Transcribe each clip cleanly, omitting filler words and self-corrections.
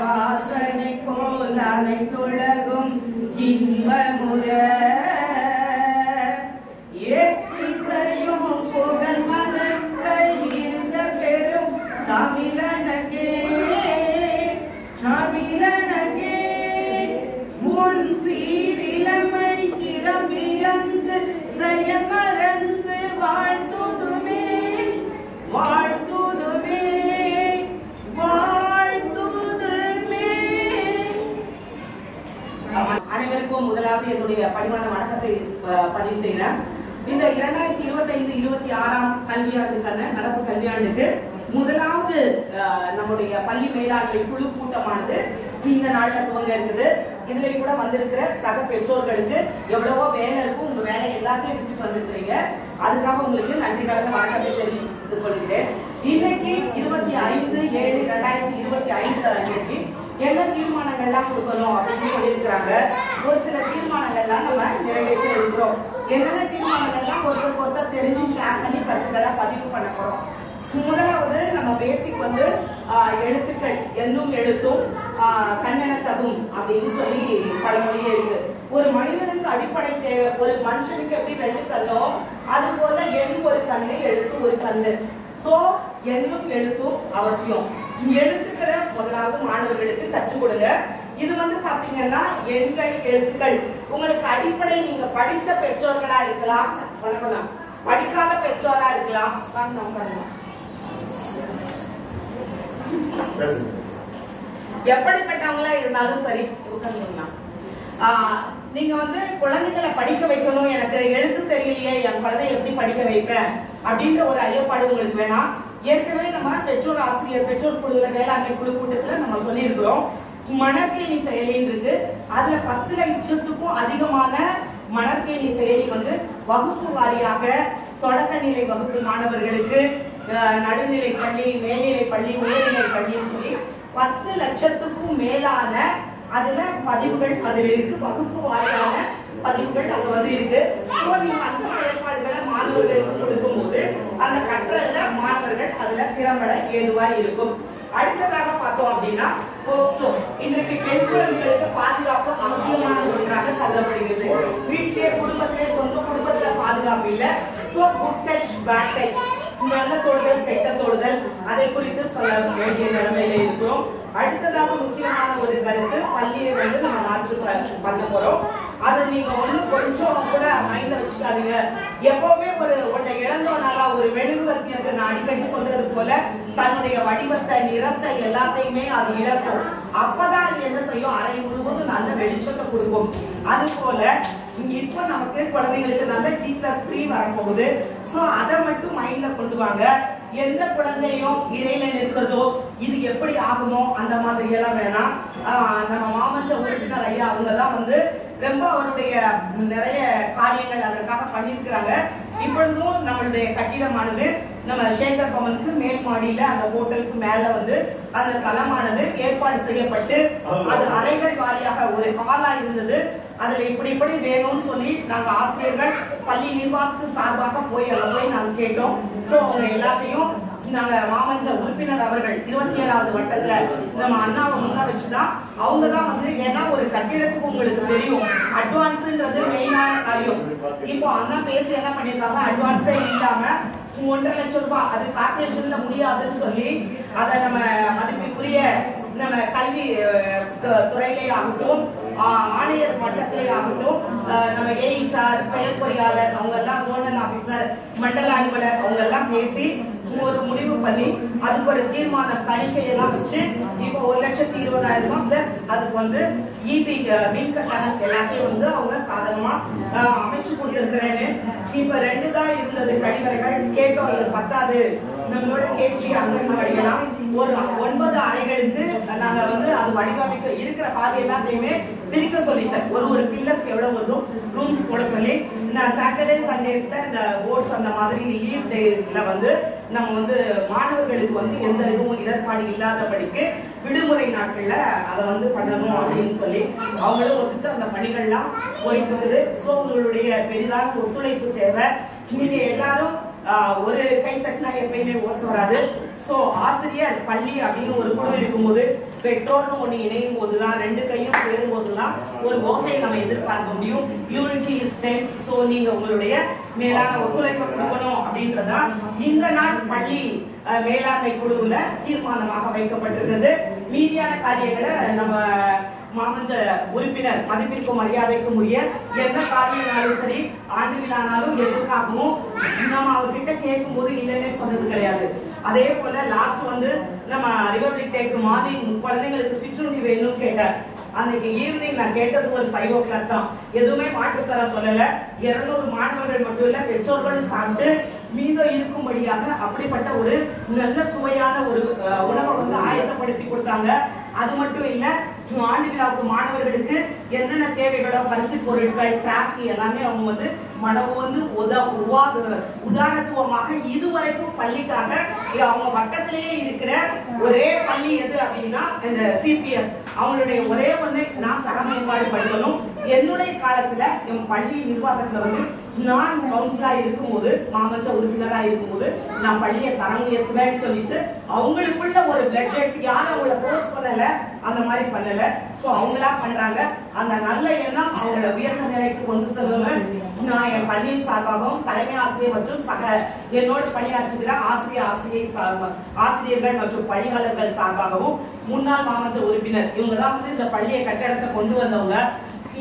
வாசனை போல் அனைத்துலகும் இன்பமுற ஏற்றிசையும் புகழ் மனக்கை இருந்த பெரும் தமிழனகே உன் சீரிழமை திறமிழந்து செயமறந்து வாழ்த்துதுமே வாழ்த்துதுமே வாழ்த்துதுமே. அனைவருக்கும் முதலாவது என்னுடைய பணிவான வணக்கத்தை பதிவு செய்கிறேன். இந்த 2025-26 கல்வியாண்டுக்கான நடப்பு கல்வியாண்டுக்கு முதலாவது நம்முடைய பள்ளி மேலாண்மை குழு கூட்டமானது இந்த நாள்ல துவங்க இருக்குது. இதுல கூட வந்திருக்கிற சக பெற்றோர்களுக்கு எவ்வளவோ வேலை இருக்கும், உங்க வேலை எல்லாத்தையும் விட்டுட்டு வந்திருக்கிறீங்க. அதுக்காக உங்களுக்கு நன்றி கலந்த வணக்கத்தை தெரிவித்துக் கொள்கிறேன். இன்னைக்கு 25/7/2025 அன்னைக்கு என்ன தீர்மானங்கள்லாம் கொடுக்கணும் அப்படின்னு சொல்லியிருக்கிறாங்க. ஒரு சில தீர்மானங்கள்லாம் நம்ம நிறைவேற்றி இருக்கிறோம். என்னென்ன தீர்மானங்கள்லாம் ஒருத்தர் தெரிஞ்சு ஷேர் பண்ணி கருத்துக்களை பதிவு பண்ண போறோம். முதலாவது நம்ம பேசிக் வந்து எழுத்துக்கள் என்னும் எழுத்தும் கண்ணென தகும் அப்படின்னு சொல்லி பழமொழியே இருக்கு. ஒரு மனிதனுக்கு அடிப்படை தேவை. ஒரு மனுஷனுக்கு எப்படி 2 கண்ணோ அது போல எண் ஒரு கண்ணு எழுத்து ஒரு கண்ணு. சோ என்னும் எழுத்தும் அவசியம். எழுத்துக்களை முதலாவது மாணவர்களுக்கு கற்றுக் கொடுங்க. இது வந்து பாத்தீங்கன்னா எண்கள் எழுத்துக்கள் உங்களுக்கு அடிப்படை. நீங்க படித்த பெற்றோர்களா இருக்கலாம், படிக்காத பெற்றோரா இருக்கலாம். எப்படிப்பட்டவங்களா இருந்தாலும் சரி, நீங்க வந்து குழந்தைகளை படிக்க வைக்கணும். எனக்கு எழுத்து தெரியலையே, என் குழந்தைய எப்படி படிக்க வைப்பேன் அப்படின்ற ஒரு ஐயப்பாடு உங்களுக்கு வேணாம். ஏற்கனவே நம்ம பெற்றோர் ஆசிரியர் பெற்றோர் குழுல வேளாண்மை குழு கூட்டத்துல நம்ம சொல்லி இருக்கிறோம். மணற்கேணி செயலின்னு இருக்கு. அதுல 10 லட்சத்துக்கும் அதிகமான மணற்கேணி செயலி வந்து வகுப்பு வாரியாக தொடக்க நிலை வகுப்பு மாணவர்களுக்கு, நடுநிலை பள்ளி, மேல்நிலை பள்ளி, உயர்நிலை பள்ளின்னு சொல்லி 10 லட்சத்துக்கும் மேலான அதுல பதிவுகள் அதுல இருக்கு. வகுப்பு வாரியான பதிவுகள் அங்க வந்து இருக்கு. நீங்க அந்த செயல்பாடுகளை மாணவர்களுக்கு கொடுக்கும் போது அந்த கற்றல்ல மாணவர்கள் அதுல திறம்பட ஏதுவா இருக்கும். அடுத்ததாக பார்த்தோம் அப்படின்னா போக்சோ. இன்றைக்கு பெண் குழந்தைகளுக்கு பாதுகாப்பு அவசியமான ஒன்றாக கருதப்படுகிறது. வீட்டிலே குடும்பத்திலே சொந்த குடும்பத்துல பாதுகாப்பு இல்ல. So good touch bad touch, நல்ல தொடுதல் கெட்ட தொடுதல், அதை குறித்து சொல்ல வேண்டிய நிலைமையில இருக்கிறோம். அடுத்ததாக முக்கியமான ஒரு கருத்து, பள்ளியை வந்து நம்ம மாற்று பண்ண போறோம். அதை நீங்க ஒண்ணும் கொஞ்சம் கூட மைண்ட்ல வச்சுக்காதீங்க. எப்பவுமே ஒன்றை இழந்தோனால ஒரு மெழுகுவர்த்தி இருக்கு. நான் அடிக்கடி சொல்றது போல தன்னுடைய வடிவத்தை, நிறத்தை எல்லாத்தையுமே அது இழக்கும். அப்பதான் அது என்ன செய்யும், அறை முழுவதும் நல்ல வெளிச்சத்தை கொடுக்கும். அது போல இப்ப நமக்கு குழந்தைங்களுக்கு நல்ல G+3 வரப்போகுது. சோ அதை மட்டும் மைண்ட்ல கொண்டு வாங்க. எந்த குழந்தையும் இடையில நிற்கிறதோ இது எப்படி ஆகுமோ அந்த மாதிரி எல்லாம் வேணாம். நம்ம மாமன்ற உறுப்பினர் ஐயா அவங்கதான் வந்து ரொம்ப அவருடைய நிறைய காரியங்கள் அதற்காக பண்ணியிருக்கிறாங்க. இப்பொழுதும் நம்மளுடைய கட்டிடமானது நம்ம சேகர் பவனுக்கு மேல் மாடியில அந்த ஹோட்டலுக்கு மேல வந்து அந்த தளமானது ஏற்பாடு செய்யப்பட்டு அது அறைகள் வாரியாக ஒரு ஹாலா இருந்தது. அதுல இப்படி வேணும்னு சொல்லி நாங்க ஆசிரியர்கள் பள்ளி நிர்வாகத்து சார்பாக போய் நாங்க கேட்டோம். சோ அவங்க எல்லாத்தையும் நாங்க மாமன்ற உறுப்பினர் அவர்கள் 27வது வட்டத்துல நம்ம அண்ணாவை முன்ன வச்சுதான் அவங்கதான் வந்து, ஏன்னா ஒரு கட்டிடத்துக்கு உங்களுக்கு தெரியும் அட்வான்ஸ்ன்றது மெயினான காரியம். இப்போ அண்ணா பேசி என்ன பண்ணிருக்காங்க, அட்வான்ஸே இல்லாம 1.5 லட்சம் ரூபாய் அது கார்பரேஷன்ல முடியாதுன்னு சொல்லி அதை நம்ம மதிப்புக்குரிய நம்ம கல்வி துறையிலே ஆகட்டும், ஆணையர் மட்டத்திலே ஆகட்டும், நம்ம ஏஇ சார், செயற்பொறியாளர் அவங்க எல்லாம், ஜோனல் ஆபீசர், மண்டல அலுவலர் அவங்க எல்லாம் பேசி ஒரு முடிவு பண்ணி அதுக்கு ஒரு தீர்மானம் தணிக்கையெல்லாம் வச்சு இப்போ 1,20,000 ரூபாய் பிளஸ் அதுக்கு வந்து இபி மின் கட்டணம் எல்லாத்தையும் வந்து அவங்க சாதகமா அமைச்சு கொடுத்திருக்கிறேன்னு. இப்ப 2 தான் இருந்தது கழிவறைகள். கேட்டோம் இது பத்தாது, நம்மளோட கேஜி அங்கன்வாடிகளாம் ஒரு 9 அறைகளுக்கு நாங்க வந்து அது வடிவமைக்க இருக்கிற ஹால் எல்லாத்தையுமே பிரிக்க சொல்லிட்டேன். ஒரு பில்லருக்கு எவ்வளவு வரும் ரூம்ஸ் போட சொல்லி நான் சாட்டர்டே சண்டேஸ்ல இந்த போர்ட்ஸ் அந்த மாதிரி லீவ் டேல வந்து நம்ம வந்து மாணவர்களுக்கு வந்து எந்த இதுவும் இடர்பாடு இல்லாதபடிக்கு விடுமுறை நாட்கள்ல அதை வந்து பண்ணணும் அப்படின்னு சொல்லி அவங்களும் ஒத்துட்டு அந்த பணிகள்லாம் போயிட்டு இருக்குது. ஸோ உங்களுடைய பெரிதான ஒத்துழைப்பு தேவை. நீங்க எல்லாரும் ஒரு கை தட்டினா எப்பயுமே ஓசை வராது. ஸோ ஆசிரியர் பள்ளி அப்படின்னு ஒரு குழு இருக்கும்போது பெற்றோர்னு ஒன்று இணையும் போதுதான், ரெண்டு கையும் சேரும் போதுதான் ஒரு ஓசையை நம்ம எதிர்பார்க்க முடியும். Unity is strength. ஸோ நீங்க உங்களுடைய மேலான ஒத்துழைப்பை கொடுக்கணும் அப்படின்றதான் இந்த நாள் பள்ளி மேலாண்மை குழுவுல தீர்மானமாக வைக்கப்பட்டிருக்கிறது. மீதியான காரியங்களை நம்ம மாமன்ற உறுப்பினர் மதிப்பிற்கும் மரியாதைக்கும் உரிய எந்த காரியனாலும் சரி, ஆண்டு விழானாலும் எதுக்காகவும் நம்ம அவர்கிட்ட கேட்கும் போது இல்லைன்னே சொன்னது கிடையாது. அதே போல லாஸ்ட் வந்து நம்ம ரிபப்ளிக் டேக்கு மார்னிங் குழந்தைங்களுக்கு சிற்றுண்டி வேணும்னு கேட்டார். அன்னைக்கு ஈவினிங் நான் கேட்டது ஒரு 5 o'clock தான். எதுவுமே மாற்றுத்தர சொல்லல. 200 மாணவர்கள் மட்டும் இல்ல, பெற்றோர்களும் சாப்பிட்டு மீதம் இருக்கும்படியாக அப்படிப்பட்ட ஒரு நல்ல சுவையான ஒரு உணவை வந்து ஆயத்தப்படுத்தி கொடுத்தாங்க. அது மட்டும் இல்ல, ஆண்டு விழாவுக்கு மாணவர்களுக்கு என்னென்ன தேவைகளோ பரிசு பொருட்கள், டிராஃபி எல்லாமே அவங்க வந்து மனவு வந்து உதாரணத்துவமாக இதுவரைக்கும் பள்ளிக்காக அவங்க பக்கத்திலேயே இருக்கிற ஒரே பள்ளி எது அப்படின்னா இந்த சிபிஎஸ். அவங்களுடைய ஒரே ஒண்ணு, நான் தர மேம்பாடு படிக்கணும். என்னுடைய காலத்துல என் பள்ளி நிர்வாகத்துல வந்து நான் கவுன்சிலா இருக்கும்போது, மாமன்ற உறுப்பினரா இருக்கும்போது நான் பள்ளியை தரம் உயர்த்துவேன்னு சொல்லிட்டு அவங்களுக்குள்ள ஒரு பட்ஜெட், யாரும் அவங்கள போர்ஸ் பண்ணல, அந்த மாதிரி பண்ணல. சோ அவங்களா பண்றாங்க. அந்த நல்ல எண்ணம் அவங்கள உயர்ந்த நிலைக்கு கொண்டு செல்லுங்க. நான் என் பள்ளியின் சார்பாகவும் தலைமை ஆசிரியர் மற்றும் சக என்னோடு பணியாற்றுகிற ஆசிரியர்கள் மற்றும் பணியாளர்கள் சார்பாகவும் முன்னாள் மாமன்ற உறுப்பினர் இவங்கதான் வந்து இந்த பள்ளியை கட்டடத்தை கொண்டு வந்தவங்க.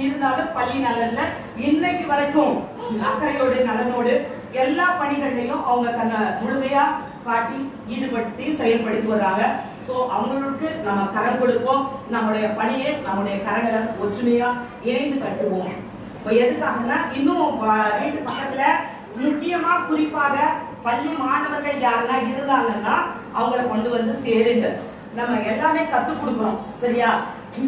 இருந்தாலும் பள்ளி நலன்ல இன்னைக்கு வரைக்கும் அக்கறையோடு நலனோடு எல்லா பணிகள்லையும் அவங்க தன்னை முழுமையா காட்டி ஈடுபடுத்தி செயல்படுத்தி வர்றாங்க. சோ அவங்களுக்கு நம்ம கரம் கொடுப்போம். நம்முடைய பணியை நம்முடைய கரங்களை ஒற்றுமையா இணைந்து கட்டுவோம். இப்போ எதுக்காகனா, இன்னும் வீட்டு பக்கத்துல முக்கியமா குறிப்பாக பள்ளி மாணவர்கள் யாருன்னா இருந்தாங்கன்னா அவங்கள கொண்டு வந்து சேருங்க. நம்ம எல்லாமே கத்துக் கொடுக்கிறோம், சரியா?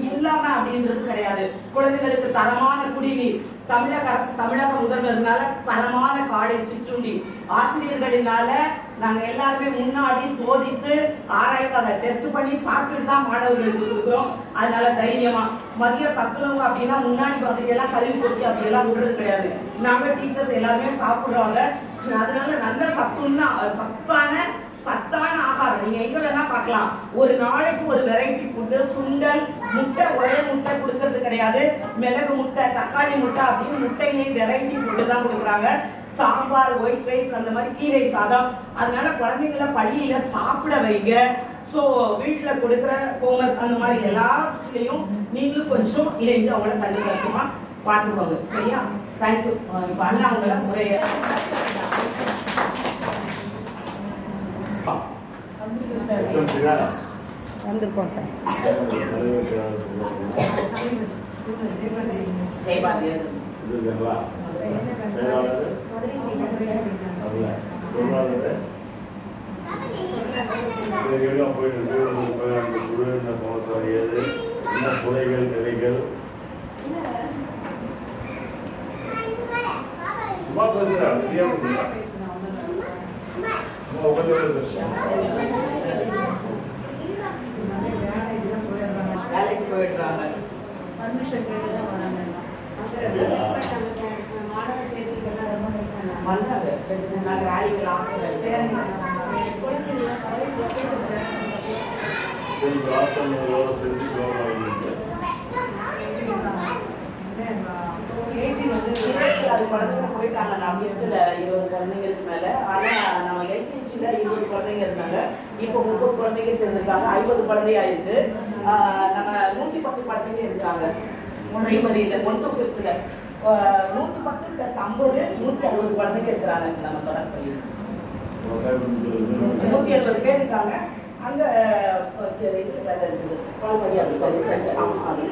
இல்லாம அப்படின்றது கிடையாது. குழந்தைகளுக்கு தரமான குடிநீர், தமிழக அரசு தமிழக முதல்வர்னால தரமான காலை சிற்றுண்டி, ஆசிரியர்களினால நாங்க எல்லாருமே முன்னாடி சோதித்து ஆராய்ந்து அதை டெஸ்ட் பண்ணி சாப்பிட்டு தான் மாணவர்களுக்கு கொடுக்குறோம். அதனால தைரியமா மதிய சத்துணவு அப்படின்னா முன்னாடி பகுதியெல்லாம் கல்வி போட்டி அப்படி எல்லாம் விடுறது கிடையாது. நாங்க டீச்சர்ஸ் எல்லாருமே சாப்பிடுறாங்க. அதனால நல்ல சத்தான ஆகாரம் நீங்க எங்க வேணா பார்க்கலாம். ஒரு நாளைக்கு ஒரு வெரைட்டி ஃபுட்டு, சுண்டல், முட்டை, ஒரே முட்டை கொடுக்கறது கிடையாது. மிளகு முட்டை, தக்காளி முட்டை அப்படின்னு முட்டையிலே வெரைட்டி ஃபுட்டு தான் கொடுக்குறாங்க. சாம்பார், ஒயிட் ரைஸ், அந்த மாதிரி கீரை சாதம். அதனால குழந்தைங்கள பள்ளியில சாப்பிட வைங்க. ஸோ வீட்டுல கொடுக்குற ஹோம்ஒர்க் அந்த மாதிரி எல்லாத்துலயும் நீங்களும் கொஞ்சம் இணைந்து அவங்கள கண்டிப்பா பார்த்துக்கோங்க, சரியா? தேங்க்யூ. இப்போ அண்ணா அவங்கள முறைய வந்திருக்கோம் சார். வேலைக்கு போயிடுறாங்க. அது குழந்தைங்க போயிட்டாங்க. நம்ம 20 குழந்தைங்களுக்கு மேல. ஆனா நம்ம எல்கேஜில 20 குழந்தைங்க இருந்தாங்க. இப்போ 30 குழந்தைங்க சேர்ந்திருக்காங்க. 50 குழந்தையா இருக்கு. நம்ம 110 குழந்தைங்க இருக்காங்க பிரைமரியில 1 to 5th. 110 + 50 160 குழந்தைங்க இருக்கிறாங்க. நம்ம தொடர்பு 170 பேர் இருக்காங்க. அங்க இதுல இருக்குது பால்மரியாதை சரி.